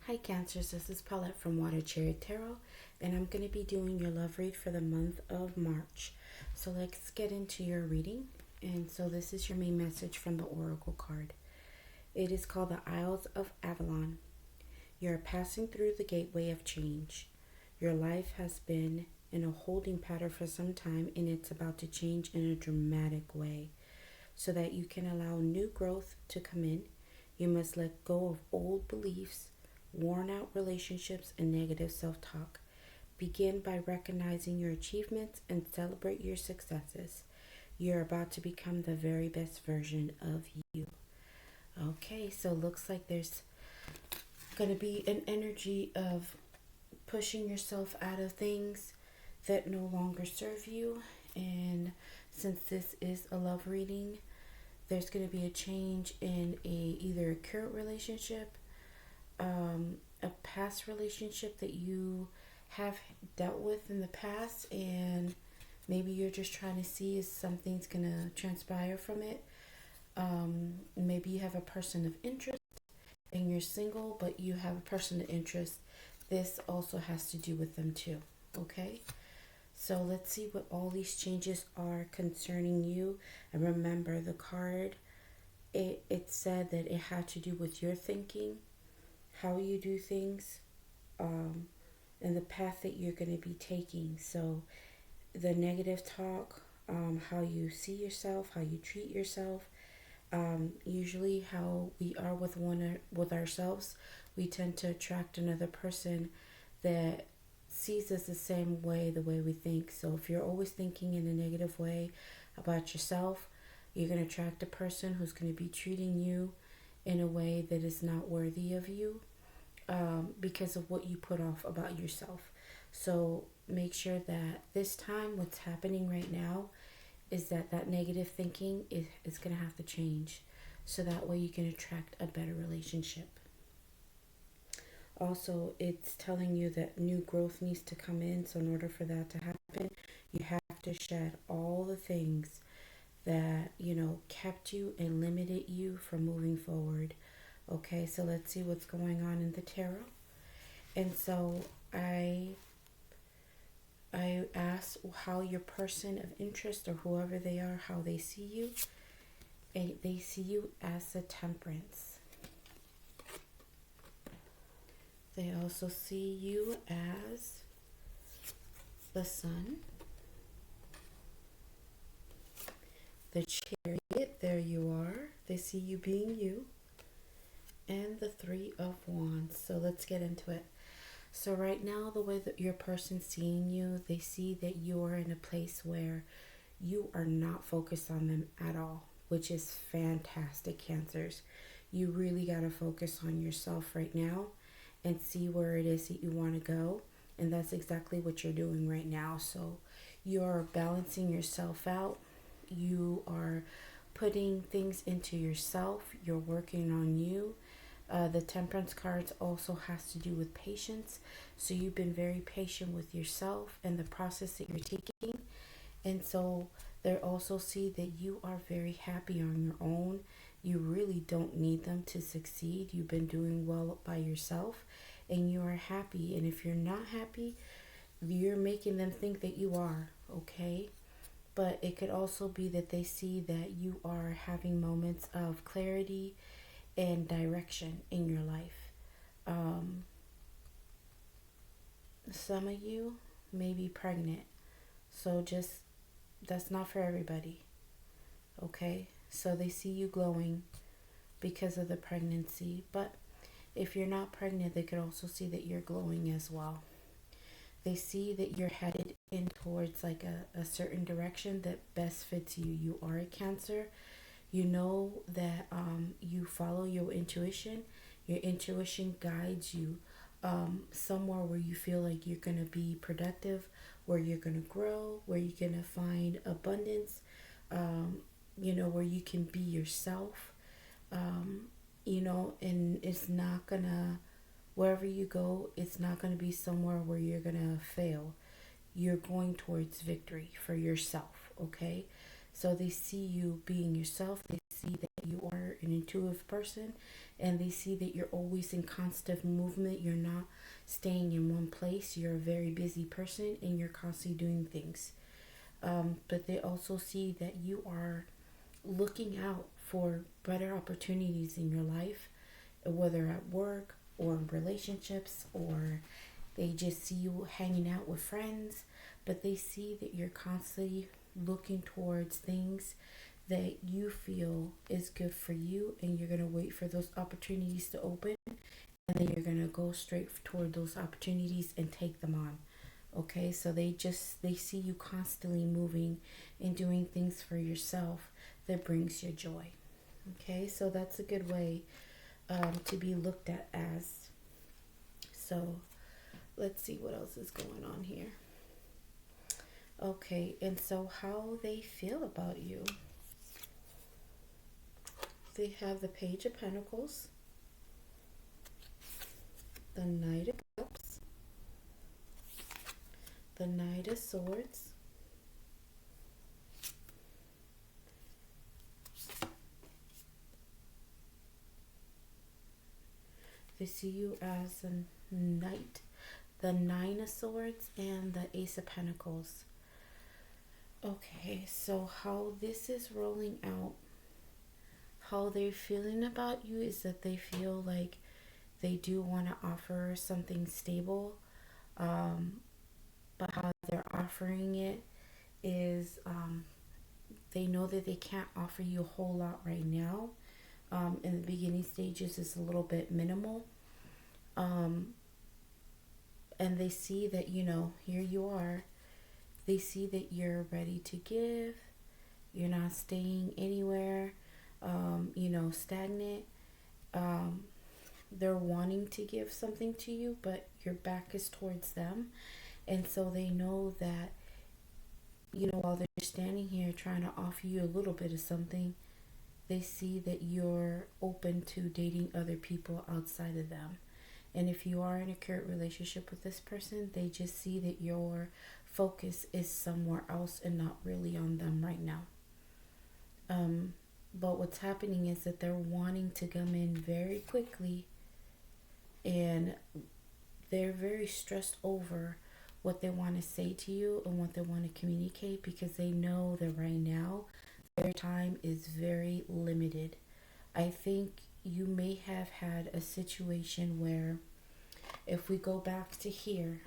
Hi Cancers, this is Paulette from Water Cherry Tarot, and I'm going to be doing your love read for the month of March. So let's get into your reading. And so this is your main message from the Oracle card. It is called the Isles of Avalon. You are passing through the gateway of change. Your life has been in a holding pattern for some time, and it's about to change in a dramatic way. So that you can allow new growth to come in, you must let go of old beliefs, worn out relationships, and negative self talk. Begin by recognizing your achievements and celebrate your successes. You're about to become the very best version of you. Okay, so looks like there's going to be an energy of pushing yourself out of things that no longer serve you. And since this is a love reading, there's going to be a change in either a current relationship, a past relationship that you have dealt with in the past, and maybe you're just trying to see if something's going to transpire from it. Maybe you have a person of interest and you're single, but you have a person of interest. This also has to do with them too. Okay? So let's see what all these changes are concerning you. And remember, the card, it said that it had to do with your thinking, how you do things, and the path that you're going to be taking. So the negative talk, how you see yourself, how you treat yourself, usually how we are with ourselves, we tend to attract another person that sees us the way we think. So if you're always thinking in a negative way about yourself, you're going to attract a person who's going to be treating you in a way that is not worthy of you, because of what you put off about yourself. So make sure that this time, what's happening right now, is that negative thinking is going to have to change. So that way you can attract a better relationship. Also, it's telling you that new growth needs to come in. So in order for that to happen, you have to shed all the things that, kept you and limited you from moving forward. Okay, so let's see what's going on in the tarot. And so I asked how your person of interest, or whoever they are, how they see you. And they see you as the Temperance. They also see you as the Sun, the Chariot. There you are. They see you being you. And the Three of Wands. So let's get into it. So right now, the way that your person's seeing you, they see that you are in a place where you are not focused on them at all, which is fantastic, Cancers. You really got to focus on yourself right now and see where it is that you want to go. And that's exactly what you're doing right now. So you're balancing yourself out. You are putting things into yourself. You're working on you. The Temperance cards also has to do with patience. So you've been very patient with yourself and the process that you're taking. And so they also see that you are very happy on your own. You really don't need them to succeed. You've been doing well by yourself and you are happy. And if you're not happy, you're making them think that you are, okay? But it could also be that they see that you are having moments of clarity and direction in your life. Some of you may be pregnant. So just, that's not for everybody. Okay? So they see you glowing because of the pregnancy. But if you're not pregnant, they could also see that you're glowing as well. They see that you're headed in towards like a certain direction that best fits you. You are a Cancer. You know that you follow your intuition. Your intuition guides you somewhere where you feel like you're going to be productive, where you're going to grow, where you're going to find abundance, where you can be yourself, and it's not going to, wherever you go, it's not going to be somewhere where you're going to fail. You're going towards victory for yourself, okay? So they see you being yourself. They see that you are an intuitive person, and they see that you're always in constant movement. You're not staying in one place. You're a very busy person, and you're constantly doing things. But they also see that you are looking out for better opportunities in your life, whether at work or in relationships, or they just see you hanging out with friends. But they see that you're constantly looking towards things that you feel is good for you, and you're going to wait for those opportunities to open, and then you're going to go straight toward those opportunities and take them on. Okay, so they see you constantly moving and doing things for yourself that brings you joy. Okay, so that's a good way to be looked at as. So let's see what else is going on here. Okay, and so how they feel about you. They have the Page of Pentacles, the Knight of Cups, the Knight of Swords, they see you as a knight, the Nine of Swords, and the Ace of Pentacles. Okay, so how this is rolling out, how they're feeling about you is that they feel like they do want to offer something stable, but how they're offering it is they know that they can't offer you a whole lot right now. In the beginning stages is a little bit minimal, and they see that, here you are. They see that you're ready to give. You're not staying anywhere, stagnant. They're wanting to give something to you, but your back is towards them. And so they know that, while they're standing here trying to offer you a little bit of something, they see that you're open to dating other people outside of them. And if you are in a current relationship with this person, they just see that your focus is somewhere else and not really on them right now. But what's happening is that they're wanting to come in very quickly, and they're very stressed over what they want to say to you and what they want to communicate, because they know that right now their time is very limited. I think you may have had a situation where, if we go back to here,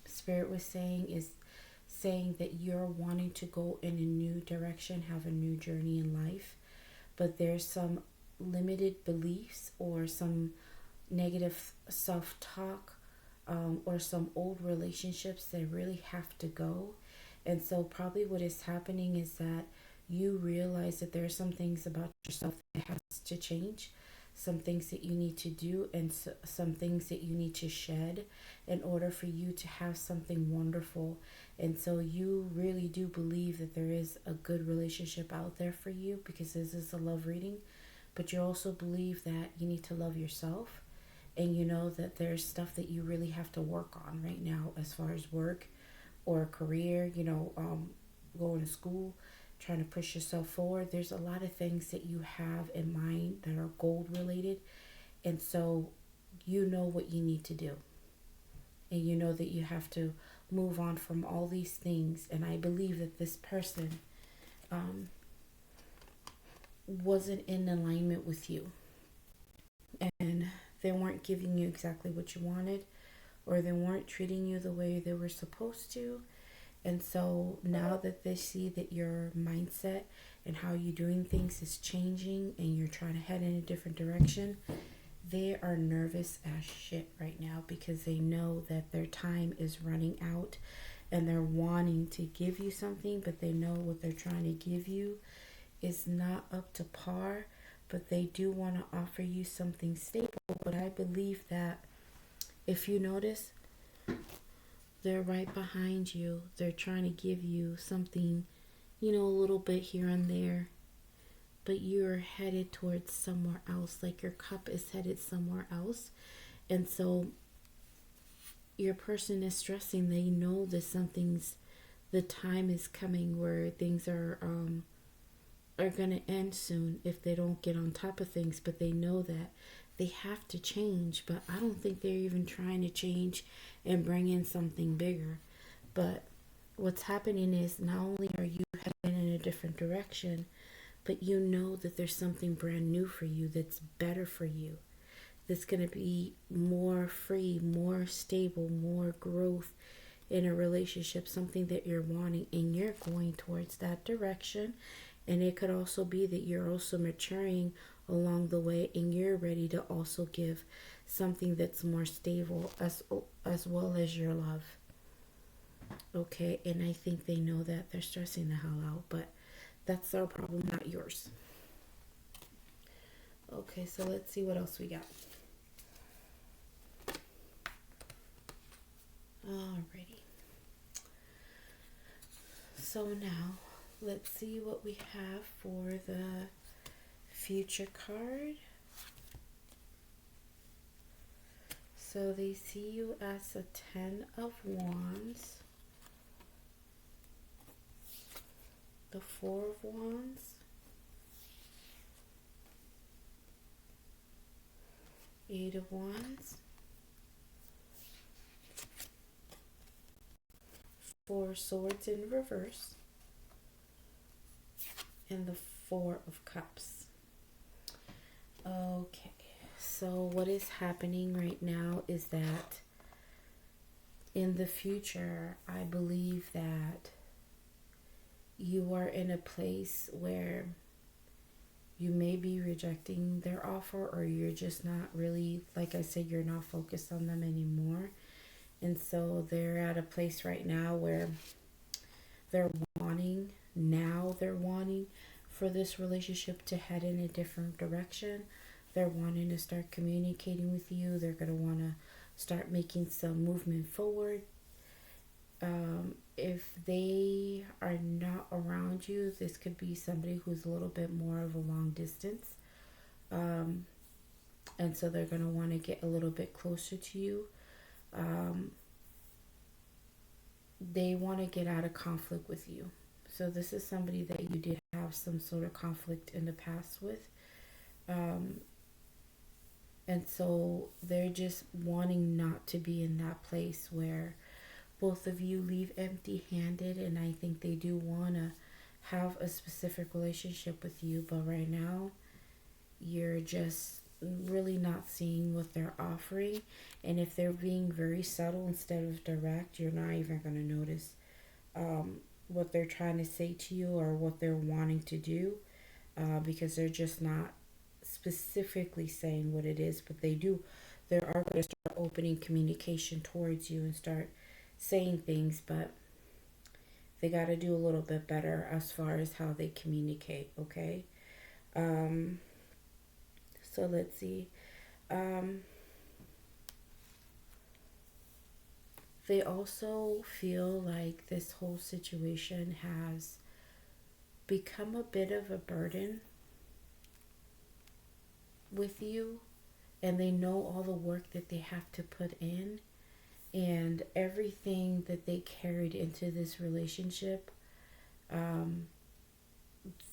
Spirit was saying that you're wanting to go in a new direction, have a new journey in life, but there's some limited beliefs or some negative self-talk, or some old relationships that really have to go. And so probably what is happening is that you realize that there are some things about yourself that has to change, some things that you need to do, and some things that you need to shed in order for you to have something wonderful. And so you really do believe that there is a good relationship out there for you, because this is a love reading, but you also believe that you need to love yourself, and you know that there's stuff that you really have to work on right now as far as work or career, going to school, trying to push yourself forward. There's a lot of things that you have in mind that are gold related, and so you know what you need to do, and you know that you have to move on from all these things. And I believe that this person wasn't in alignment with you, and they weren't giving you exactly what you wanted, or they weren't treating you the way they were supposed to. And so now that they see that your mindset and how you're doing things is changing, and you're trying to head in a different direction, they are nervous as shit right now, because they know that their time is running out, and they're wanting to give you something, but they know what they're trying to give you is not up to par, but they do want to offer you something stable. But I believe that, if you notice, they're right behind you. They're trying to give you something, a little bit here and there, but you're headed towards somewhere else. Like your cup is headed somewhere else. And so your person is stressing. They know that the time is coming where things are are going to end soon if they don't get on top of things, but they know that they have to change. But I don't think they're even trying to change and bring in something bigger. But what's happening is not only are you heading in a different direction, but you know that there's something brand new for you that's better for you, that's going to be more free, more stable, more growth in a relationship, something that you're wanting, and you're going towards that direction. And it could also be that you're also maturing along the way and you're ready to also give something that's more stable as well as your love. Okay, and I think they know that. They're stressing the hell out, but that's their problem, not yours. Okay, so let's see what else we got. Alrighty. So now let's see what we have for the future card. So they see you as a 10 of Wands, the 4 of Wands, 8 of Wands, 4 Swords in reverse, and the 4 of Cups. Okay, so what is happening right now is that in the future, I believe that you are in a place where you may be rejecting their offer, or you're just not really, like I said, you're not focused on them anymore. And so they're at a place right now where they're wanting for this relationship to head in a different direction. They're wanting to start communicating with you. They're going to want to start making some movement forward. If they are not around you, this could be somebody who's a little bit more of a long distance. And so they're going to want to get a little bit closer to you. They want to get out of conflict with you. So this is somebody that you did have some sort of conflict in the past with. And so they're just wanting not to be in that place where both of you leave empty-handed. And I think they do want to have a specific relationship with you, but right now you're just really not seeing what they're offering. And if they're being very subtle instead of direct, you're not even going to notice what they're trying to say to you or what they're wanting to do, because they're just not specifically saying what it is. But they are going to start opening communication towards you and start saying things, but they got to do a little bit better as far as how they communicate. Okay. So let's see. They also feel like this whole situation has become a bit of a burden with you, and they know all the work that they have to put in and everything that they carried into this relationship.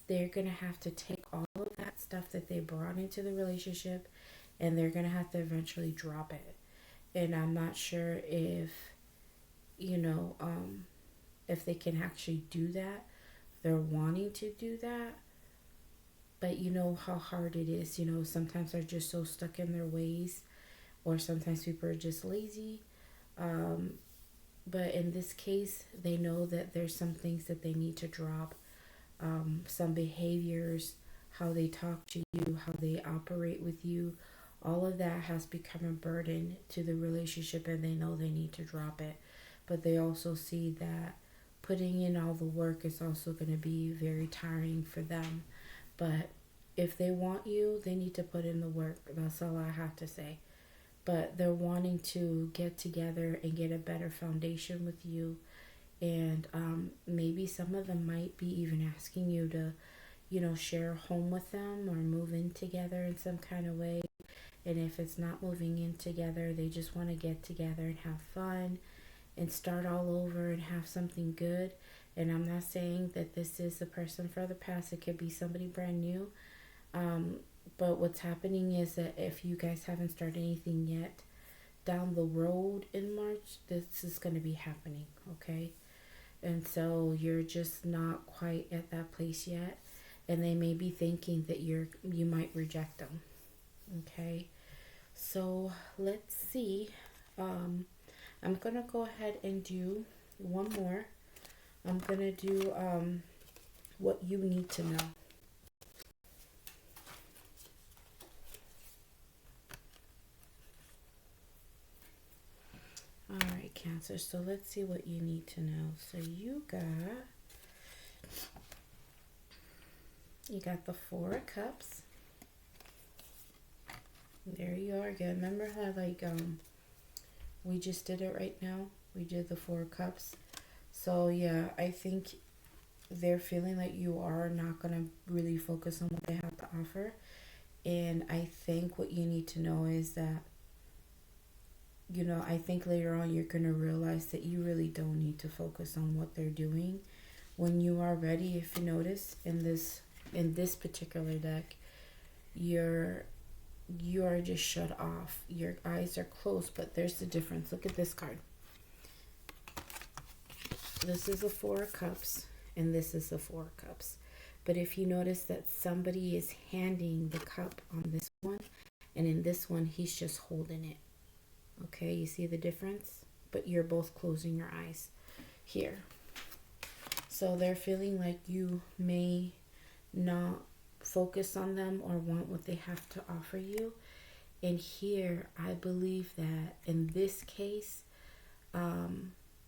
They're going to have to take all of that stuff that they brought into the relationship, and they're going to have to eventually drop it. And I'm not sure if, you know, if they can actually do that. They're wanting to do that, but you know how hard it is. You know, sometimes they're just so stuck in their ways, or sometimes people are just lazy. But in this case, they know that there's some things that they need to drop. Some behaviors, how they talk to you, how they operate with you, all of that has become a burden to the relationship, and they know they need to drop it. But they also see that putting in all the work is also going to be very tiring for them. But if they want you, they need to put in the work. That's all I have to say. But they're wanting to get together and get a better foundation with you. And maybe some of them might be even asking you to, you know, share a home with them or move in together in some kind of way. And if it's not moving in together, they just want to get together and have fun and start all over and have something good. And I'm not saying that this is the person for the past. It could be somebody brand new. But what's happening is that if you guys haven't started anything yet, down the road in March, this is going to be happening, okay? And so you're just not quite at that place yet, and they may be thinking that you might reject them, okay? So let's see. I'm gonna go ahead and do one more. I'm gonna do what you need to know. All right, Cancer. So let's see what you need to know. So you got the Four of Cups. There you are again. Remember how we just did it right now? We did the Four of Cups. So yeah, I think they're feeling like you are not gonna really focus on what they have to offer. And I think what you need to know is that, I think later on you're going to realize that you really don't need to focus on what they're doing. When you are ready, if you notice in this particular deck, you are just shut off. Your eyes are closed, but there's the difference. Look at this card. This is the Four of Cups, and this is the Four of Cups. But if you notice that somebody is handing the cup on this one, and in this one, he's just holding it. Okay, you see the difference? But you're both closing your eyes here. So they're feeling like you may not focus on them or want what they have to offer you. And here, I believe that in this case,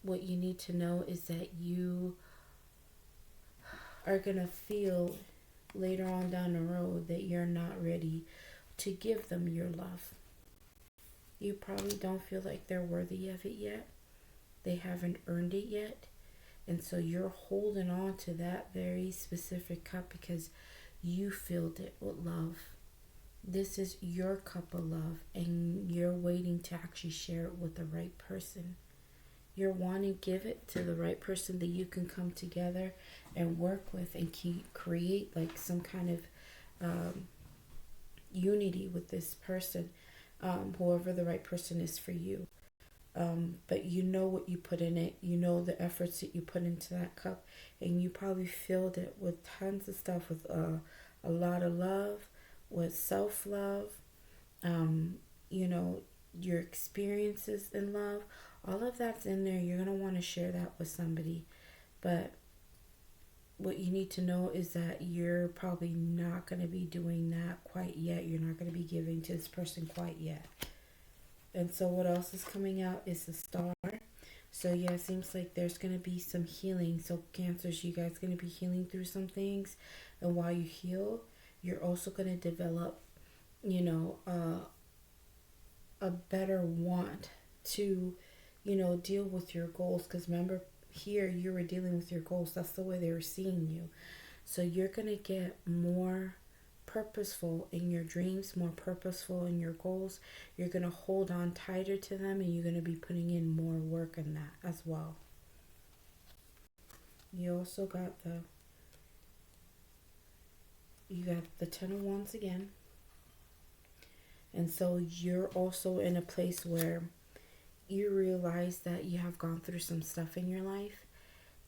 what you need to know is that you are going to feel later on down the road that you're not ready to give them your love. You probably don't feel like they're worthy of it yet. They haven't earned it yet. And so you're holding on to that very specific cup because you filled it with love. This is your cup of love, and you're waiting to actually share it with the right person. You're wanting to give it to the right person that you can come together and work with and create like some kind of unity with this person, whoever the right person is for you. But you know what you put in it. You know the efforts that you put into that cup, and you probably filled it with tons of stuff, with a lot of love, with self-love, your experiences in love. All of that's in there. You're going to want to share that with somebody. But what you need to know is that you're probably not going to be doing that quite yet. You're not going to be giving to this person quite yet. And so what else is coming out is the Star. So yeah, it seems like there's going to be some healing. So Cancers, you guys going to be healing through some things. And while you heal, you're also going to develop, a better want to, deal with your goals. Because remember, here you were dealing with your goals. That's the way they were seeing you. So you're going to get more purposeful in your dreams, more purposeful in your goals. You're going to hold on tighter to them, and you're going to be putting in more work in that as well. You also got the Ten of Wands again. And so you're also in a place where you realize that you have gone through some stuff in your life.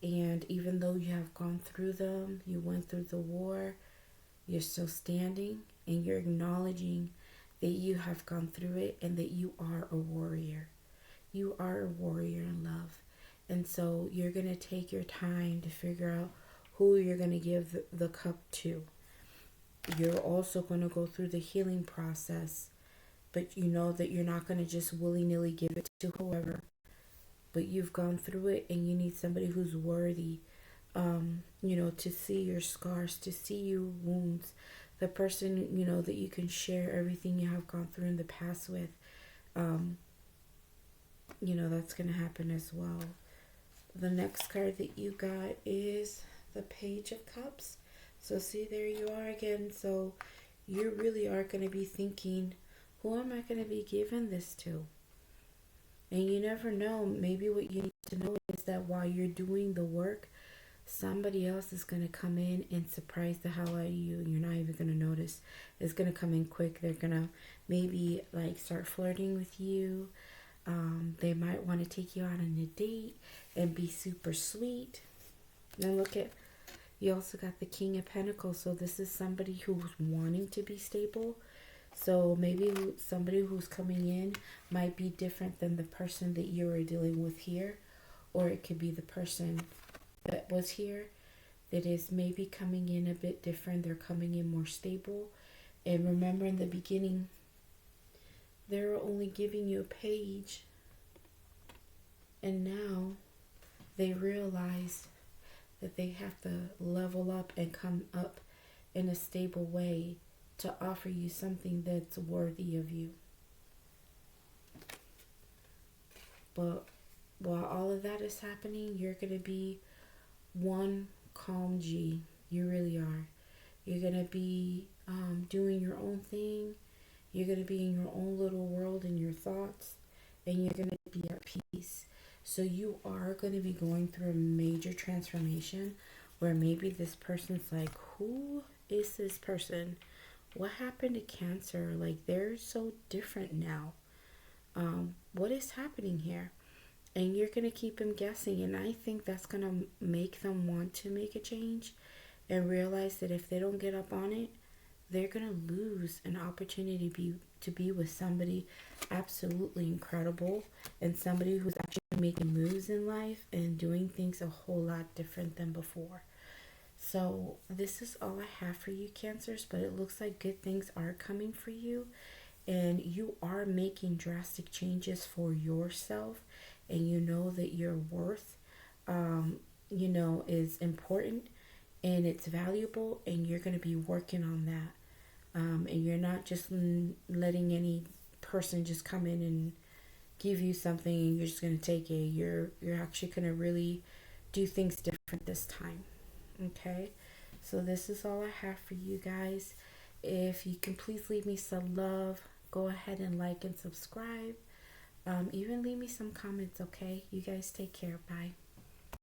And even though you have gone through them, you went through the war, you're still standing, and you're acknowledging that you have gone through it and that you are a warrior. You are a warrior in love. And so you're going to take your time to figure out who you're going to give the cup to. You're also going to go through the healing process, but you know that you're not going to just willy-nilly give it to whoever. But you've gone through it, and you need somebody who's worthy, to see your scars, to see your wounds. The person, that you can share everything you have gone through in the past with. That's going to happen as well. The next card that you got is the Page of Cups. So see, there you are again. So you really are going to be thinking, who am I going to be giving this to? And you never know. Maybe what you need to know is that while you're doing the work, Somebody else is going to come in and surprise the hell out of you. You're not even going to notice. It's going to come in quick. They're going to maybe like start flirting with you. They might want to take you out on a date and be super sweet. Then look at, you also got the King of Pentacles. So this is somebody who's wanting to be stable. So maybe somebody who's coming in might be different than the person that you were dealing with here. Or it could be the person that was here that is maybe coming in a bit different. They're coming in more stable. And remember, in the beginning, they're only giving you a page. And now they realize that they have to level up and come up in a stable way to offer you something that's worthy of you. But while all of that is happening, you're going to be one calm G. You really are. You're going to be doing your own thing. You're going to be in your own little world in your thoughts. And you're going to be at peace. So you are going to be going through a major transformation where maybe this person's like, who is this person? What happened to Cancer? Like, they're so different now. What is happening here? And you're going to keep them guessing. And I think that's going to make them want to make a change and realize that if they don't get up on it, they're going to lose an opportunity to be with somebody absolutely incredible and somebody who's actually making moves in life and doing things a whole lot different than before. So this is all I have for you, Cancers, but it looks like good things are coming for you and you are making drastic changes for yourself, and you know that your worth is important and it's valuable, and you're going to be working on that. And you're not just letting any person just come in and give you something and you're just going to take it. You're actually going to really do things different this time. Okay? So this is all I have for you guys. If you can please leave me some love, go ahead and like and subscribe. Even leave me some comments, okay? You guys take care. Bye.